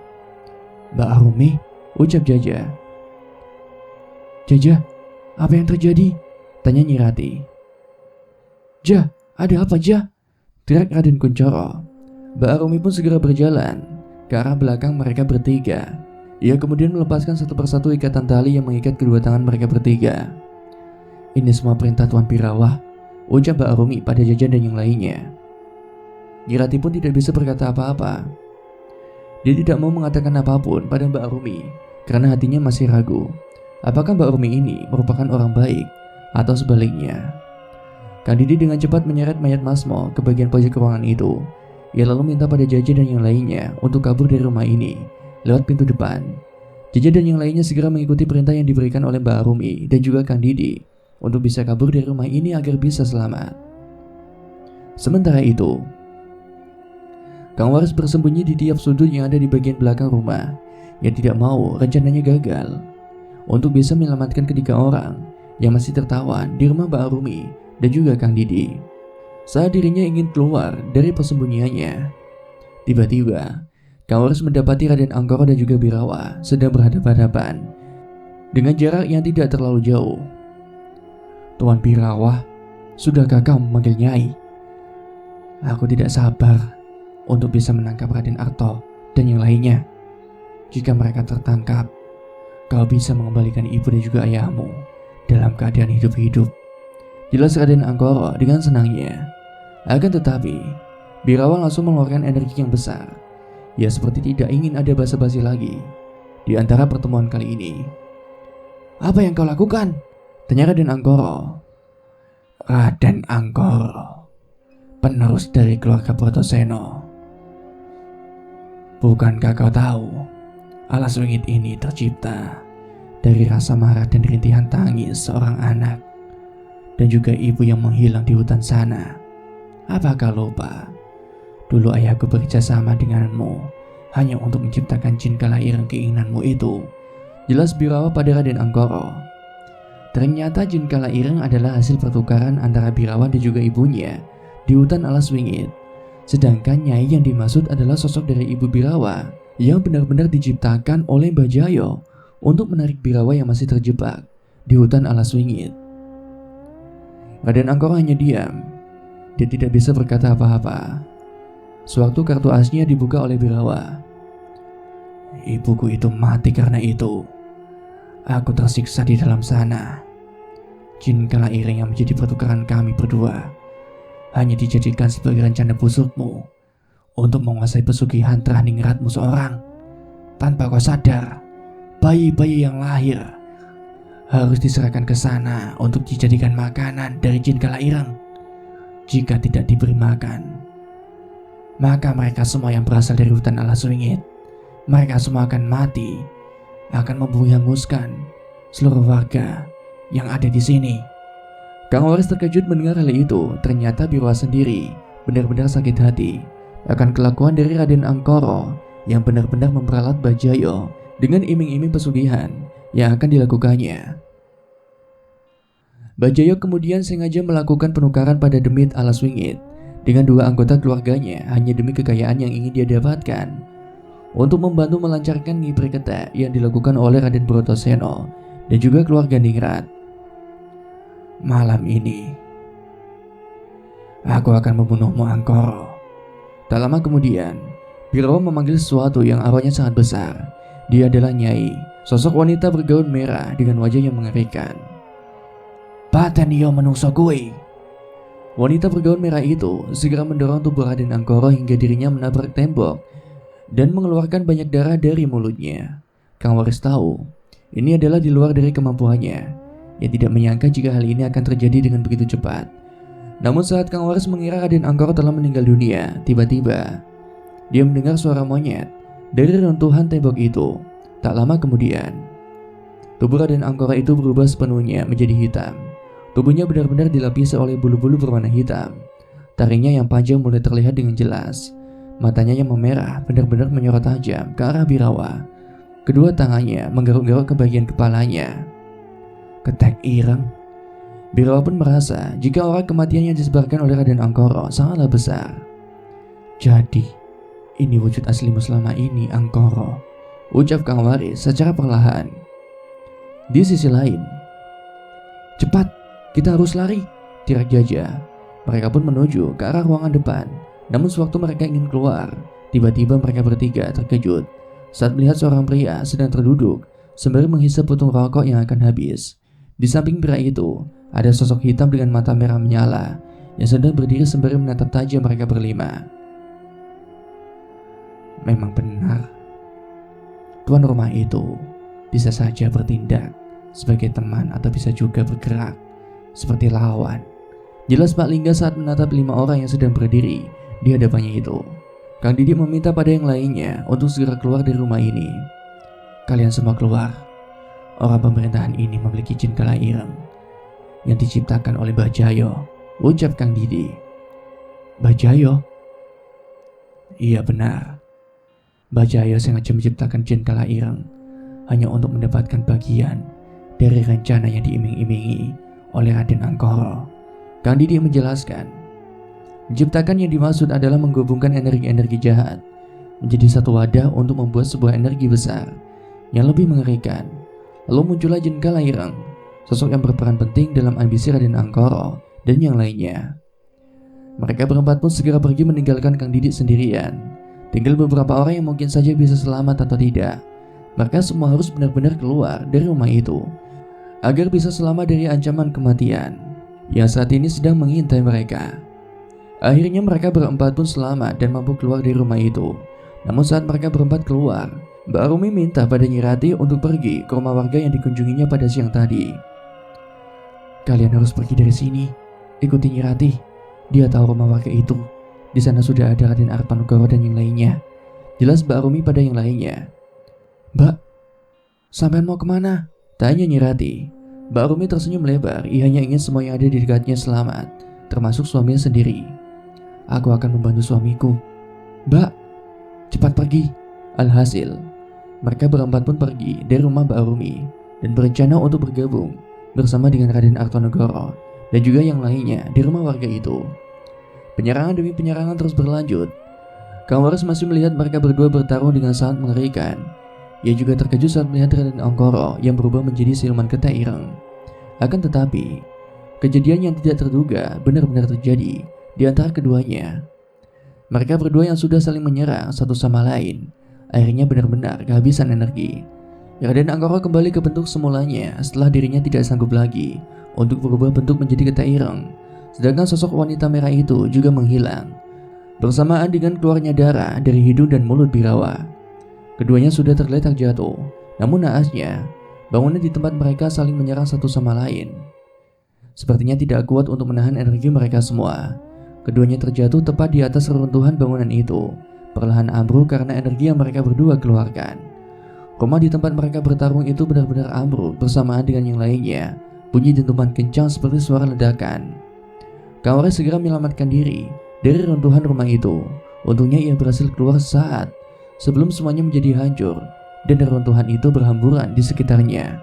Mbak Arumi, ucap Jaja. Jaja, apa yang terjadi? Tanya Nyi Rati. Ja, ada apa Ja? Teriak Raden Kuncoro. Mbak Arumi pun segera berjalan ke arah belakang mereka bertiga. Ia kemudian melepaskan satu persatu ikatan tali yang mengikat kedua tangan mereka bertiga. Ini semua perintah Tuan Pirawah, ucap Mbak Arumi pada Jaja dan yang lainnya. Nyi Rati pun tidak bisa berkata apa-apa. Dia tidak mau mengatakan apapun pada Mbak Arumi karena hatinya masih ragu. Apakah Mbak Arumi ini merupakan orang baik atau sebaliknya? Kang Didi dengan cepat menyeret mayat Masmo ke bagian pojok ruangan itu. Ia lalu minta pada Jaja dan yang lainnya untuk kabur dari rumah ini lewat pintu depan. Jaja dan yang lainnya segera mengikuti perintah yang diberikan oleh Mbak Arumi dan juga Kang Didi untuk bisa kabur dari rumah ini agar bisa selamat. Sementara itu, Kang Waris bersembunyi di tiap sudut yang ada di bagian belakang rumah. Ia tidak mau rencananya gagal untuk bisa menyelamatkan ketiga orang yang masih tertawan di rumah Mbak Arumi dan juga Kang Didi. Saat dirinya ingin keluar dari persembunyiannya, tiba-tiba Kang Waris mendapati Raden Angkoro dan juga Birawa sedang berhadapan-hadapan dengan jarak yang tidak terlalu jauh. Tuan Birawa, sudahkah kau memanggil Nyai? Aku tidak sabar untuk bisa menangkap Raden Arto dan yang lainnya. Jika mereka tertangkap, kau bisa mengembalikan ibu dan juga ayahmu dalam keadaan hidup-hidup, jelas Raden Angkoro dengan senangnya. Akan tetapi, Birawa langsung mengeluarkan energi yang besar. Ia seperti tidak ingin ada basa-basi lagi di antara pertemuan kali ini. Apa yang kau lakukan? Tanya Raden Angkoro. Raden Angkoro, penerus dari keluarga Brotoseno. Bukankah kau tahu alas wingit ini tercipta dari rasa marah dan rintihan tangis seorang anak dan juga ibu yang menghilang di hutan sana? Apakah lupa dulu ayahku bekerja sama denganmu hanya untuk menciptakan jin kalaireng keinginanmu itu? Jelas Birawa pada Raden Angkoro. Ternyata jin kalaireng adalah hasil pertukaran antara Birawa dan juga ibunya di hutan alas wingit. Sedangkan Nyai yang dimaksud adalah sosok dari ibu Birawa yang benar-benar diciptakan oleh Mbah Jayo untuk menarik Birawa yang masih terjebak di hutan alas wingit. Raden Angkoro hanya diam. Dia tidak bisa berkata apa-apa. Sewaktu kartu asnya dibuka oleh Birawa. Ibuku itu mati karena itu. Aku tersiksa di dalam sana. Jin kalaireng yang menjadi pertukaran kami berdua hanya dijadikan sebagai rencana busukmu untuk menguasai pesugihan Traningratmu seorang. Tanpa kau sadar, bayi-bayi yang lahir harus diserahkan ke sana untuk dijadikan makanan dari jin kalaireng. Jika tidak diberi makan, maka mereka semua yang berasal dari hutan alas wingit, mereka semua akan mati, akan menghanguskan seluruh warga yang ada di sini. Kang Waris terkejut mendengar hal itu. Ternyata Birawa sendiri benar-benar sakit hati akan kelakuan dari Raden Angkoro yang benar-benar memperalat Mbah Jayo dengan iming-iming pesugihan yang akan dilakukannya. Mbah Jayo kemudian sengaja melakukan penukaran pada demit alas wingit dengan dua anggota keluarganya hanya demi kekayaan yang ingin dia dapatkan untuk membantu melancarkan Nyi Perkete yang dilakukan oleh Raden Brotoseno dan juga keluarga Ningrat. Malam ini aku akan membunuhmu, Angkoro. Tak lama kemudian, Birawa memanggil sesuatu yang arwahnya sangat besar. Dia adalah Nyai, sosok wanita bergaun merah dengan wajah yang mengerikan. Paten iyo menungso kui. Wanita bergaun merah itu segera mendorong tubuh Raden Angkoro hingga dirinya menabrak tembok dan mengeluarkan banyak darah dari mulutnya. Kang Waris tahu ini adalah di luar dari kemampuannya. Ia tidak menyangka jika hal ini akan terjadi dengan begitu cepat. Namun saat Kang Waris mengira Raden Angkoro telah meninggal dunia, tiba-tiba dia mendengar suara monyet dari runtuhan tembok itu. Tak lama kemudian, tubuh Raden Angkoro itu berubah sepenuhnya menjadi hitam. Tubuhnya benar-benar dilapisi oleh bulu-bulu berwarna hitam. Taringnya yang panjang mulai terlihat dengan jelas. Matanya yang memerah benar-benar menyorot tajam ke arah Birawa. Kedua tangannya menggaruk-garuk ke bagian kepalanya. Ketek ireng. Birawa pun merasa jika aura kematian yang disebarkan oleh Raden Angkoro sangatlah besar. Jadi, ini wujud aslimu selama ini, Angkoro, ucap Kang Waris secara perlahan. Di sisi lain, cepat, kita harus lari, teriak Jaja. Mereka pun menuju ke arah ruangan depan. Namun sewaktu mereka ingin keluar, tiba-tiba mereka bertiga terkejut saat melihat seorang pria sedang terduduk sembari menghisap putung rokok yang akan habis. Di samping pria itu, ada sosok hitam dengan mata merah menyala yang sedang berdiri sembari menatap tajam mereka berlima. Memang benar, tuan rumah itu bisa saja bertindak sebagai teman atau bisa juga bergerak seperti lawan. Jelas Pak Lingga saat menatap 5 orang yang sedang berdiri di hadapannya itu. Kang Didi meminta pada yang lainnya untuk segera keluar dari rumah ini. Kalian semua keluar. Orang pemerintahan ini memiliki jin kala ireng yang diciptakan oleh Bajayo, ucap Kang Didi. Bajayo? Iya benar. Bajayo sengaja menciptakan jin kala ireng hanya untuk mendapatkan bagian dari rencana yang diiming-imingi oleh Raden Angkoro. Kang Didi menjelaskan, menciptakan yang dimaksud adalah menggabungkan energi-energi jahat menjadi satu wadah untuk membuat sebuah energi besar yang lebih mengerikan. Lalu muncullah jin kala ireng, sosok yang berperan penting dalam ambisi Raden Angkoro dan yang lainnya. Mereka berempat pun segera pergi meninggalkan Kang Didi sendirian. Tinggal beberapa orang yang mungkin saja bisa selamat atau tidak. Mereka semua harus benar-benar keluar dari rumah itu agar bisa selamat dari ancaman kematian yang saat ini sedang mengintai mereka. Akhirnya mereka berempat pun selamat dan mampu keluar dari rumah itu. Namun saat mereka berempat keluar, Mbak Rumi minta pada Nyi Rati untuk pergi ke rumah warga yang dikunjunginya pada siang tadi. Kalian harus pergi dari sini, ikuti Nyi Rati. Dia tahu rumah warga itu. Di sana sudah ada Raden Arpanegoro dan yang lainnya. Jelas Mbak Rumi pada yang lainnya. Mbak, sampean mau kemana? Tanya Nyi Rati. Mbak Rumi tersenyum lebar. Ia hanya ingin semua yang ada di dekatnya selamat, termasuk suaminya sendiri. Aku akan membantu suamiku. Mbak, cepat pergi. Alhasil, mereka berempat pun pergi dari rumah Mbak Rumi dan berencana untuk bergabung bersama dengan Raden Artonegoro dan juga yang lainnya di rumah warga itu. Penyerangan demi penyerangan terus berlanjut. Kang Waris masih melihat mereka berdua bertarung dengan sangat mengerikan. Ia juga terkejut saat melihat Raden Angkoro yang berubah menjadi siluman ketek ireng. Akan tetapi, kejadian yang tidak terduga benar-benar terjadi di antara keduanya. Mereka berdua yang sudah saling menyerang satu sama lain akhirnya benar-benar kehabisan energi. Raden Angkoro kembali ke bentuk semulanya setelah dirinya tidak sanggup lagi untuk berubah bentuk menjadi ketek ireng. Sedangkan sosok wanita merah itu juga menghilang bersamaan dengan keluarnya darah dari hidung dan mulut Birawa. Keduanya sudah tergeletak jatuh. Namun naasnya, bangunan di tempat mereka saling menyerang satu sama lain. Sepertinya tidak kuat untuk menahan energi mereka semua. Keduanya terjatuh tepat di atas reruntuhan bangunan itu, perlahan ambruk karena energi yang mereka berdua keluarkan. Rumah di tempat mereka bertarung itu benar-benar ambruk bersamaan dengan yang lainnya. Bunyi dentuman kencang seperti suara ledakan. Kang Waris segera menyelamatkan diri dari runtuhan rumah itu. Untungnya ia berhasil keluar sesaat sebelum semuanya menjadi hancur dan reruntuhan itu berhamburan di sekitarnya.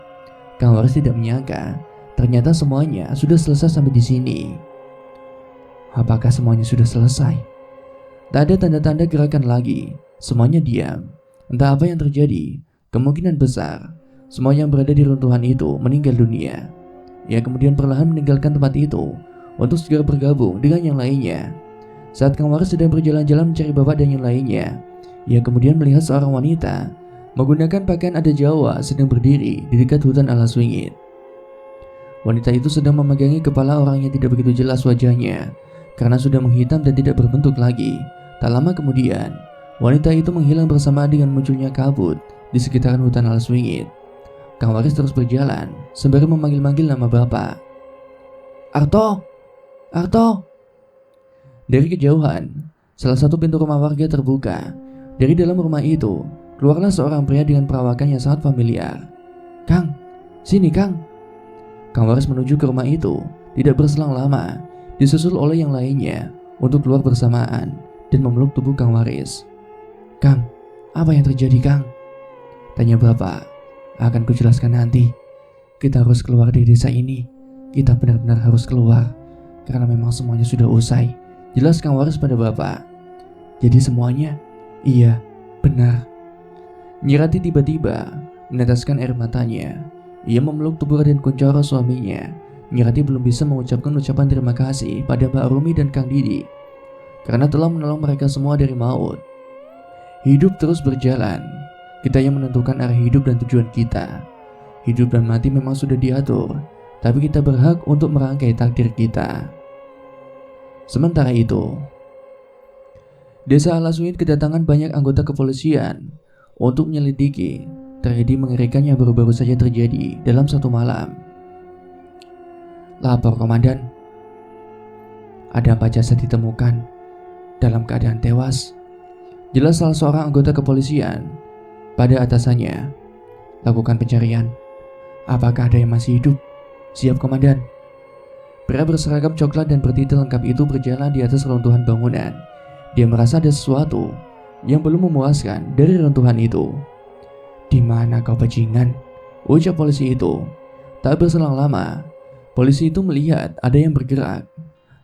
Kang Waris tidak menyangka ternyata semuanya sudah selesai sampai di sini. Apakah semuanya sudah selesai? Tak ada tanda-tanda gerakan lagi. Semuanya diam. Entah apa yang terjadi. Kemungkinan besar semua yang berada di runtuhan itu meninggal dunia. Ia kemudian perlahan meninggalkan tempat itu untuk segera bergabung dengan yang lainnya. Saat Kang Waris sedang berjalan-jalan mencari bapak dan yang lainnya, ia kemudian melihat seorang wanita menggunakan pakaian adat Jawa sedang berdiri di dekat hutan alas wingit. Wanita itu sedang memegangi kepala orang yang tidak begitu jelas wajahnya karena sudah menghitam dan tidak berbentuk lagi. Tak lama kemudian, wanita itu menghilang bersamaan dengan munculnya kabut di sekitaran hutan alas wingit. Kang Waris terus berjalan sembari memanggil-manggil nama bapak. Arto! Arto! Dari kejauhan, salah satu pintu rumah warga terbuka. Dari dalam rumah itu, keluarlah seorang pria dengan perawakan yang sangat familiar. Kang, sini Kang. Kang Waris menuju ke rumah itu, tidak berselang lama, disusul oleh yang lainnya untuk keluar bersamaan dan memeluk tubuh Kang Waris. Kang, apa yang terjadi Kang? Tanya bapak. Akan kujelaskan nanti. Kita harus keluar dari desa ini. Kita benar-benar harus keluar, karena memang semuanya sudah usai. Jelas Kang Waris pada bapak. Jadi semuanya? Iya, benar. Nyirati tiba-tiba meneteskan air matanya. Ia memeluk tubuh Raden Kunchoro suaminya. Nyirati belum bisa mengucapkan ucapan terima kasih pada Mbak Rumi dan Kang Didi karena telah menolong mereka semua dari maut. Hidup terus berjalan. Kita yang menentukan arah hidup dan tujuan kita. Hidup dan mati memang sudah diatur, tapi kita berhak untuk merangkai takdir kita. Sementara itu, Desa Alas Wingit kedatangan banyak anggota kepolisian untuk menyelidiki tragedi mengerikan yang baru-baru saja terjadi dalam satu malam. Lapor komandan, ada 4 jasad ditemukan dalam keadaan tewas. Jelas salah seorang anggota kepolisian pada atasannya. Lakukan pencarian. Apakah ada yang masih hidup? Siap komandan. Pria berseragam coklat dan bertitel lengkap itu berjalan di atas runtuhan bangunan. Dia merasa ada sesuatu yang belum memuaskan dari runtuhan itu. Di mana kau bajingan? Ucap polisi itu. Tak berselang lama, polisi itu melihat ada yang bergerak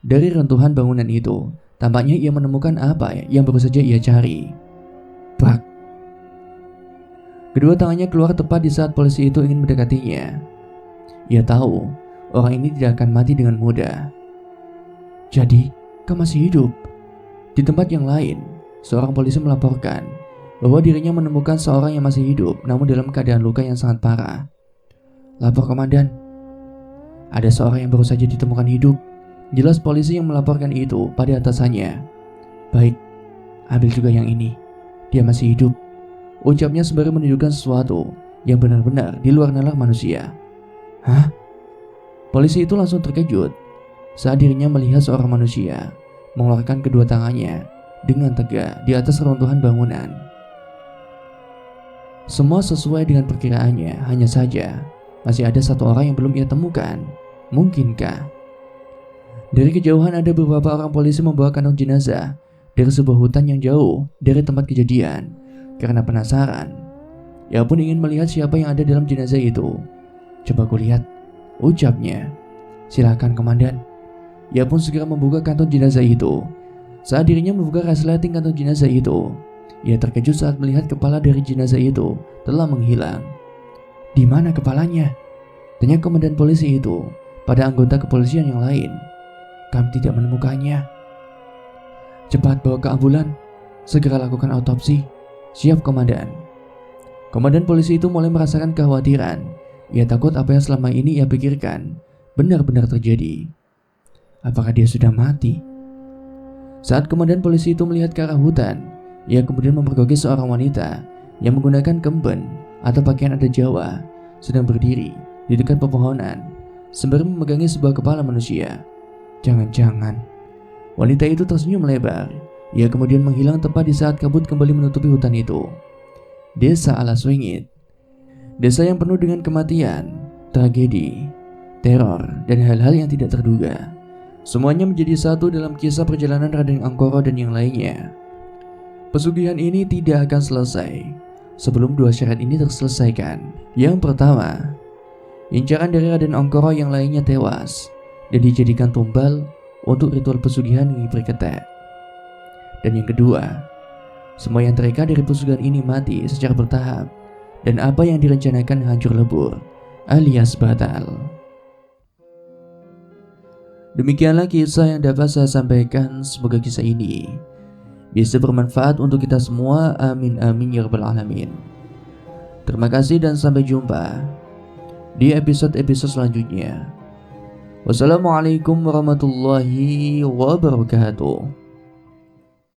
dari runtuhan bangunan itu. Tampaknya ia menemukan apa yang baru saja ia cari. Brak. Kedua tangannya keluar tepat di saat polisi itu ingin mendekatinya. Ia tahu orang ini tidak akan mati dengan mudah. Jadi, kau masih hidup? Di tempat yang lain, seorang polisi melaporkan bahwa dirinya menemukan seorang yang masih hidup namun dalam keadaan luka yang sangat parah. Lapor komandan, ada seorang yang baru saja ditemukan hidup. Jelas polisi yang melaporkan itu pada atasannya. Baik, ambil juga yang ini. Dia masih hidup. Ucapnya sembari menunjukkan sesuatu yang benar-benar di luar nalar manusia. Hah? Polisi itu langsung terkejut saat dirinya melihat seorang manusia mengeluarkan kedua tangannya dengan tegak di atas runtuhan bangunan. Semua sesuai dengan perkiraannya, hanya saja masih ada satu orang yang belum ia temukan. Mungkinkah? Dari kejauhan ada beberapa orang polisi membawa kantong jenazah dari sebuah hutan yang jauh dari tempat kejadian. Karena penasaran, ia pun ingin melihat siapa yang ada dalam jenazah itu. Coba kulihat, ucapnya. Silakan komandan. Ia pun segera membuka kantong jenazah itu. Saat dirinya membuka resleting kantong jenazah itu, ia terkejut saat melihat kepala dari jenazah itu telah menghilang. Di mana kepalanya? Tanya komandan polisi itu pada anggota kepolisian yang lain. Kami tidak menemukannya. Cepat bawa ke ambulan. Segera lakukan autopsi. Siap komandan. Komandan polisi itu mulai merasakan kekhawatiran. Ia takut apa yang selama ini ia pikirkan benar-benar terjadi. Apakah dia sudah mati? Saat komandan polisi itu melihat ke arah hutan, ia kemudian memergoki seorang wanita yang menggunakan kemben atau pakaian adat Jawa sedang berdiri di dekat pepohonan sembari memegangi sebuah kepala manusia. Jangan-jangan. Wanita itu tersenyum lebar. Ia kemudian menghilang tepat di saat kabut kembali menutupi hutan itu. Desa Alas Wingit. Desa yang penuh dengan kematian, tragedi, teror, dan hal-hal yang tidak terduga. Semuanya menjadi satu dalam kisah perjalanan Raden Angkoro dan yang lainnya. Pesugihan ini tidak akan selesai sebelum 2 syarat ini terselesaikan. Yang pertama, incaran dari Raden Angkoro yang lainnya tewas dan dijadikan tumbal untuk ritual pesugihan Nyi Perketek. Dan yang kedua, semua yang terikat dari pesugihan ini mati secara bertahap dan apa yang direncanakan hancur lebur alias batal. Demikianlah kisah yang dapat saya sampaikan. Semoga kisah ini bisa bermanfaat untuk kita semua. Amin amin ya rabbal alamin. Terima kasih dan sampai jumpa di episode-episode selanjutnya. Wassalamualaikum warahmatullahi wabarakatuh.